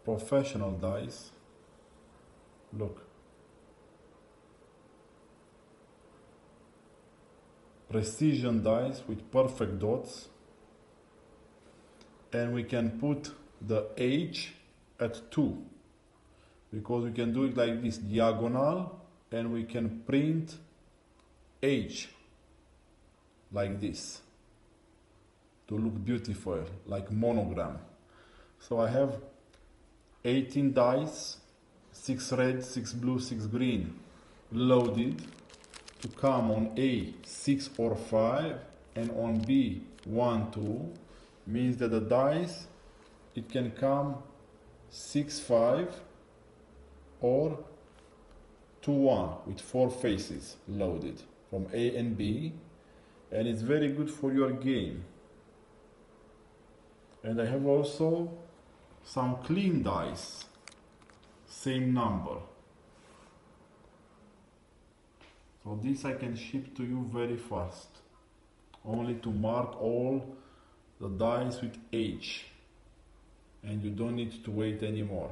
professional dice. Look. Precision dice with perfect dots. And we can put the H at 2. Because we can do it like this, diagonal, and we can print H like this to look beautiful, like monogram. So I have 18 dice, 6 red, 6 blue, 6 green, loaded to come on A 6 or 5 and on B 1, 2, means that the dice, it can come 6, 5 or 2, 1 with 4 faces loaded from A and B, and it's very good for your game. And I have also some clean dice, same number. So this I can ship to you very fast, only to mark all the dice with H, and you don't need to wait anymore.